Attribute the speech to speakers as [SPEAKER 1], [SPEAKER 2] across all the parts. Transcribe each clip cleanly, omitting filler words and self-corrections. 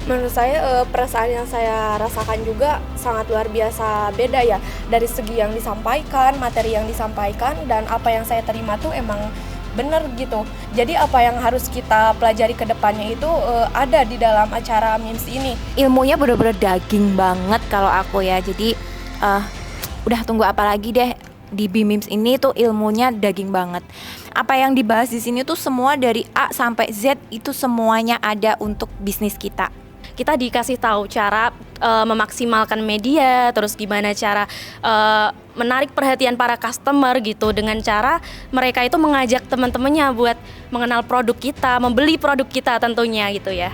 [SPEAKER 1] Menurut saya, perasaan yang saya rasakan juga sangat luar biasa beda ya, dari segi yang disampaikan, materi yang disampaikan, dan apa yang saya terima tuh emang bener gitu. Jadi apa yang harus kita pelajari ke depannya itu, ada di dalam acara MIMS ini.
[SPEAKER 2] Ilmunya bener-bener daging banget kalau aku ya. Jadi udah tunggu apa lagi deh, di BIMIMS ini tuh ilmunya daging banget. Apa yang dibahas di sini tuh semua dari A sampai Z itu semuanya ada untuk bisnis kita.
[SPEAKER 3] Kita dikasih tahu cara memaksimalkan media, terus gimana cara menarik perhatian para customer gitu, dengan cara mereka itu mengajak teman-temannya buat mengenal produk kita, membeli produk kita tentunya gitu ya.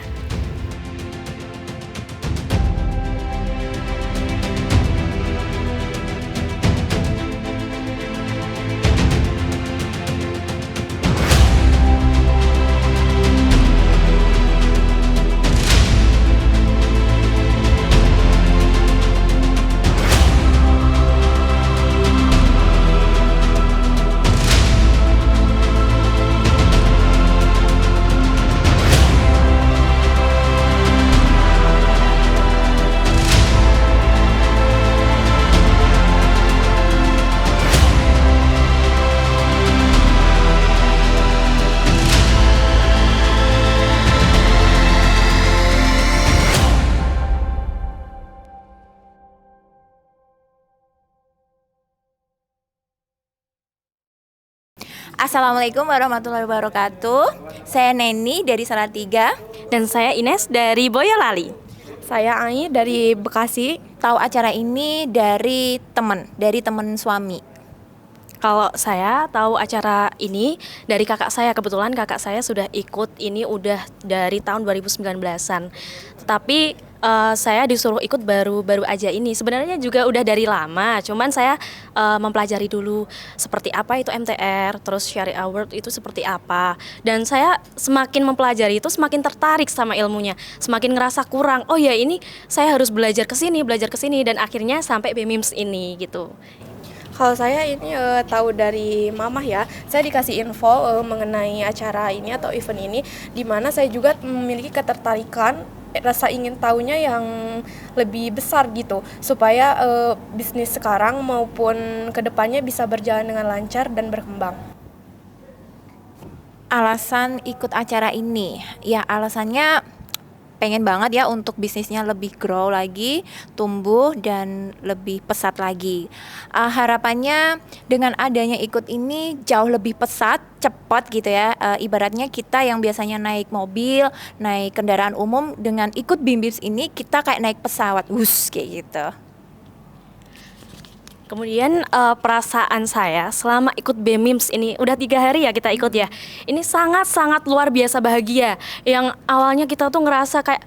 [SPEAKER 2] Assalamualaikum warahmatullahi wabarakatuh. Saya Neni dari Salatiga.
[SPEAKER 3] Dan saya Ines dari Boyolali.
[SPEAKER 1] Saya Ai dari Bekasi.
[SPEAKER 2] Tahu acara ini dari teman suami.
[SPEAKER 3] Kalau saya tahu acara ini dari kakak saya, kebetulan kakak saya sudah ikut ini udah dari tahun 2019-an. Tetapi saya disuruh ikut baru aja ini. Sebenarnya juga udah dari lama, cuman saya mempelajari dulu seperti apa itu MTR, terus Syariah Award itu seperti apa. Dan saya semakin mempelajari itu semakin tertarik sama ilmunya, semakin ngerasa kurang. Oh ya, ini saya harus belajar ke sini dan akhirnya sampai BMIMS ini gitu.
[SPEAKER 1] Kalau saya ini tahu dari mamah ya, saya dikasih info mengenai acara ini atau event ini, di mana saya juga memiliki ketertarikan, rasa ingin tahunya yang lebih besar gitu, supaya bisnis sekarang maupun kedepannya bisa berjalan dengan lancar dan berkembang.
[SPEAKER 2] Alasan ikut acara ini, ya alasannya pengen banget ya untuk bisnisnya lebih grow lagi, tumbuh dan lebih pesat lagi. Harapannya dengan adanya ikut ini jauh lebih pesat, cepat gitu ya. Ibaratnya kita yang biasanya naik mobil, naik kendaraan umum, dengan ikut BIMBIMS ini kita kayak naik pesawat, kayak gitu.
[SPEAKER 3] Kemudian perasaan saya selama ikut BMIMS ini, udah 3 hari ya kita ikut ya, ini sangat-sangat luar biasa bahagia. Yang awalnya kita tuh ngerasa kayak,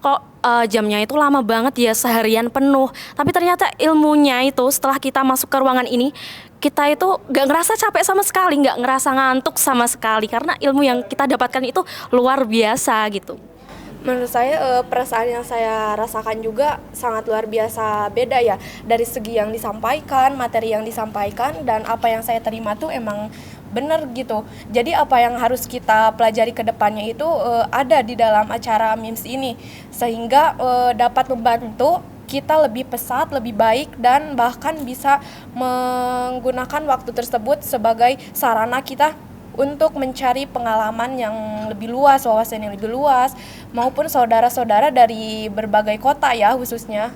[SPEAKER 3] kok jamnya itu lama banget ya, seharian penuh. Tapi ternyata ilmunya itu setelah kita masuk ke ruangan ini, kita itu gak ngerasa capek sama sekali, gak ngerasa ngantuk sama sekali, karena ilmu yang kita dapatkan itu luar biasa gitu.
[SPEAKER 1] Menurut saya, perasaan yang saya rasakan juga sangat luar biasa beda ya, dari segi yang disampaikan, materi yang disampaikan, dan apa yang saya terima tuh emang bener gitu. Jadi apa yang harus kita pelajari ke depannya itu ada di dalam acara MIMS ini, sehingga dapat membantu kita lebih pesat, lebih baik, dan bahkan bisa menggunakan waktu tersebut sebagai sarana kita untuk mencari pengalaman yang lebih luas, wawasan yang lebih luas, maupun saudara-saudara dari berbagai kota ya khususnya.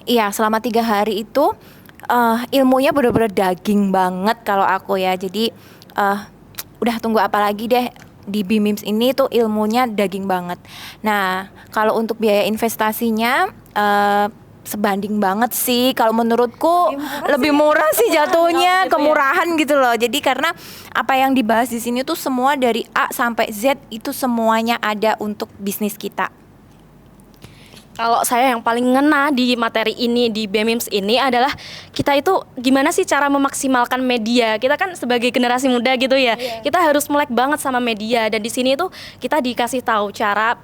[SPEAKER 2] Iya, selama 3 hari itu ilmunya bener-bener daging banget kalau aku ya. Jadi udah tunggu apa lagi deh, di BIMIMS ini tuh ilmunya daging banget. Nah, kalau untuk biaya investasinya sebanding banget sih, kalau menurutku lebih murah sih jatuhnya, kemurahan gitu loh. Jadi karena apa yang dibahas di sini tuh semua dari A sampai Z itu semuanya ada untuk bisnis kita.
[SPEAKER 3] Kalau saya yang paling ngena di materi ini, di BMIMS ini adalah kita itu gimana sih cara memaksimalkan media. Kita kan sebagai generasi muda gitu ya, kita harus melek banget sama media. Dan di sini tuh kita dikasih tahu cara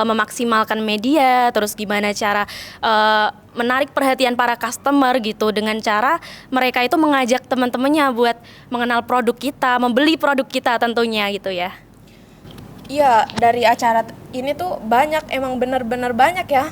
[SPEAKER 3] memaksimalkan media, terus gimana cara menarik perhatian para customer gitu, dengan cara mereka itu mengajak teman-temannya buat mengenal produk kita, membeli produk kita tentunya gitu ya.
[SPEAKER 1] Iya, dari acara ini tuh banyak, emang bener-bener banyak ya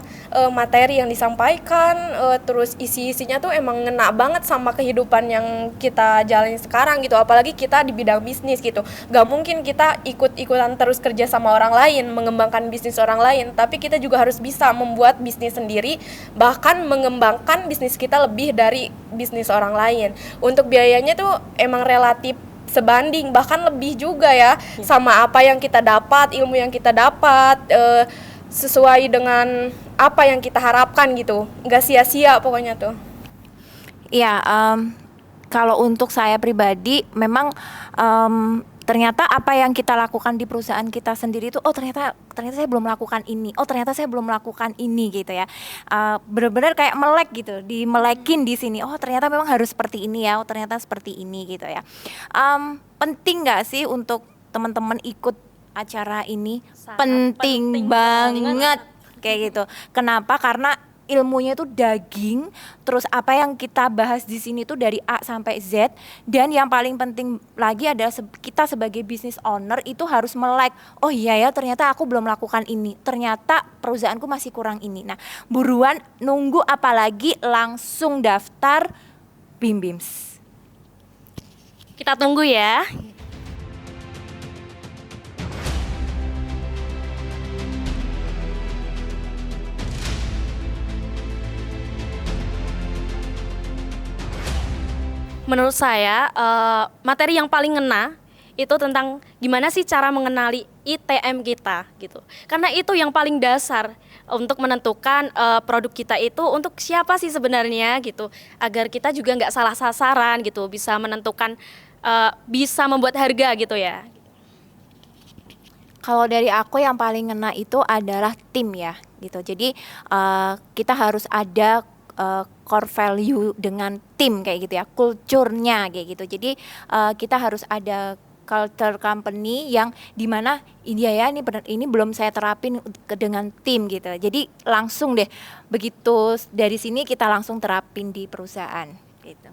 [SPEAKER 1] materi yang disampaikan, terus isi-isinya tuh emang ngena banget sama kehidupan yang kita jalani sekarang gitu. Apalagi kita di bidang bisnis gitu. Gak mungkin kita ikut-ikutan terus kerja sama orang lain, mengembangkan bisnis orang lain, tapi kita juga harus bisa membuat bisnis sendiri, bahkan mengembangkan bisnis kita lebih dari bisnis orang lain. Untuk biayanya tuh emang relatif sebanding bahkan lebih juga ya sama apa yang kita dapat, ilmu yang kita dapat, sesuai dengan apa yang kita harapkan gitu, nggak sia-sia pokoknya tuh.
[SPEAKER 2] Iya, kalau untuk saya pribadi memang ternyata apa yang kita lakukan di perusahaan kita sendiri itu, oh ternyata saya belum melakukan ini, oh ternyata saya belum melakukan ini gitu ya. Benar-benar kayak melek gitu, dimelekin di sini. Oh ternyata memang harus seperti ini ya, oh ternyata seperti ini gitu ya. Penting nggak sih untuk teman-teman ikut acara ini?
[SPEAKER 3] Sangat
[SPEAKER 2] Penting banget kayak gitu. Kenapa? Karena ilmunya itu daging, terus apa yang kita bahas di sini tuh dari A sampai Z, dan yang paling penting lagi adalah kita sebagai business owner itu harus melek, oh iya ya ternyata aku belum melakukan ini, ternyata perusahaanku masih kurang ini. Nah buruan, nunggu apalagi, langsung daftar BIM-BIMS.
[SPEAKER 3] Kita tunggu ya. Menurut saya, materi yang paling ngena itu tentang gimana sih cara mengenali ITM kita gitu. Karena itu yang paling dasar untuk menentukan produk kita itu untuk siapa sih sebenarnya gitu. Agar kita juga nggak salah sasaran gitu, bisa menentukan, bisa membuat harga gitu ya.
[SPEAKER 2] Kalau dari aku yang paling ngena itu adalah tim ya gitu. Jadi kita harus ada core value dengan tim kayak gitu ya, kulturnya kayak gitu. Jadi kita harus ada culture company yang dimana ini ya ini benar, ini belum saya terapin dengan tim gitu. Jadi langsung deh begitu dari sini kita langsung terapin di perusahaan gitu.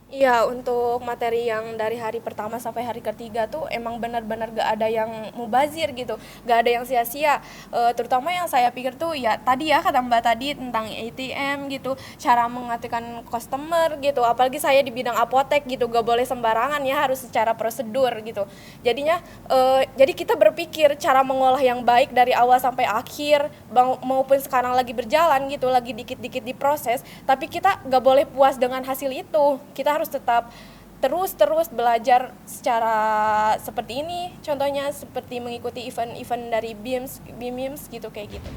[SPEAKER 1] Iya, untuk materi yang dari hari pertama sampai hari ketiga tuh emang benar-benar gak ada yang mubazir gitu, gak ada yang sia-sia. Terutama yang saya pikir tuh ya tadi ya kata Mbak tadi tentang ATM gitu, cara mengaturkan customer gitu. Apalagi saya di bidang apotek gitu, gak boleh sembarangan ya, harus secara prosedur gitu. Jadinya jadi kita berpikir cara mengolah yang baik dari awal sampai akhir, maupun sekarang lagi berjalan gitu, lagi dikit-dikit diproses. Tapi kita gak boleh puas dengan hasil itu. Kita harus tetap terus belajar secara seperti ini, contohnya seperti mengikuti event-event dari BIMS gitu kayak gitu.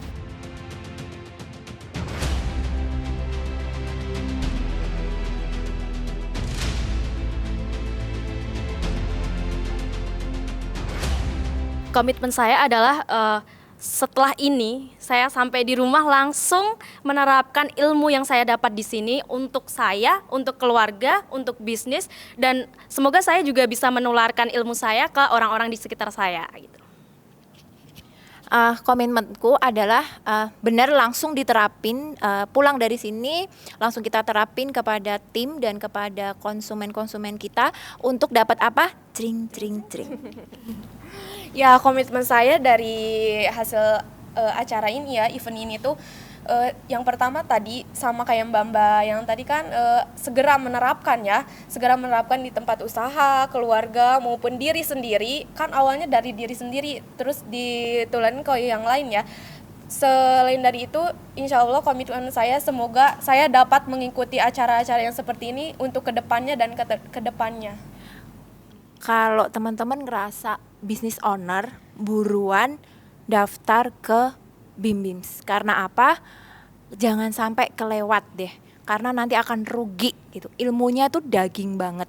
[SPEAKER 3] Komitmen saya adalah setelah ini saya sampai di rumah langsung menerapkan ilmu yang saya dapat di sini untuk saya, untuk keluarga, untuk bisnis, dan semoga saya juga bisa menularkan ilmu saya ke orang-orang di sekitar saya gitu.
[SPEAKER 2] Komitmenku adalah benar langsung diterapin, pulang dari sini langsung kita terapin kepada tim dan kepada konsumen-konsumen kita untuk dapat apa? Cring.
[SPEAKER 1] Ya, komitmen saya dari hasil acara ini ya, event ini tuh yang pertama tadi sama kayak Mbak yang tadi kan segera menerapkan di tempat usaha, keluarga maupun diri sendiri. Kan awalnya dari diri sendiri terus ditularin ke yang lain ya. Selain dari itu, insya Allah komitmen saya semoga saya dapat mengikuti acara-acara yang seperti ini untuk kedepannya dan kedepannya.
[SPEAKER 2] Kalau teman-teman ngerasa business owner, buruan daftar ke BIM-BIMS. Karena apa? Jangan sampai kelewat deh. Karena nanti akan rugi gitu. Ilmunya tuh daging banget.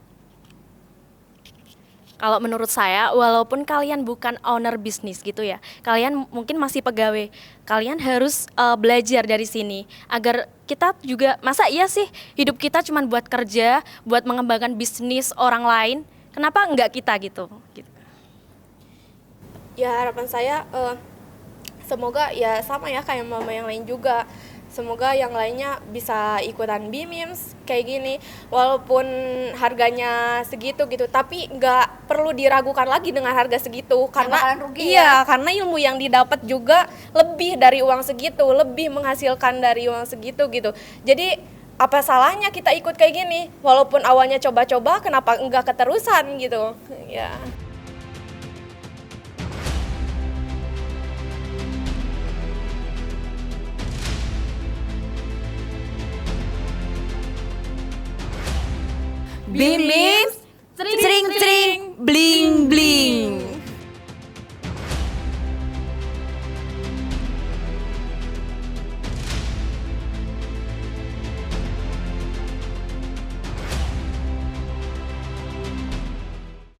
[SPEAKER 3] Kalau menurut saya, walaupun kalian bukan owner bisnis gitu ya, kalian mungkin masih pegawai, kalian harus belajar dari sini agar kita juga, masa iya sih hidup kita cuma buat kerja, buat mengembangkan bisnis orang lain, kenapa enggak kita gitu.
[SPEAKER 1] Ya harapan saya semoga ya sama ya kayak mama yang lain juga, Semoga yang lainnya bisa ikutan BIMIMS kayak gini, walaupun harganya segitu gitu, tapi nggak perlu diragukan lagi dengan harga segitu karena
[SPEAKER 2] bakalan rugi
[SPEAKER 1] iya, karena ilmu yang didapat juga lebih dari uang segitu, lebih menghasilkan dari uang segitu gitu. Jadi apa salahnya kita ikut kayak gini, walaupun awalnya coba-coba, kenapa enggak keterusan gitu ya.
[SPEAKER 2] BIMIMS, sering-sering beli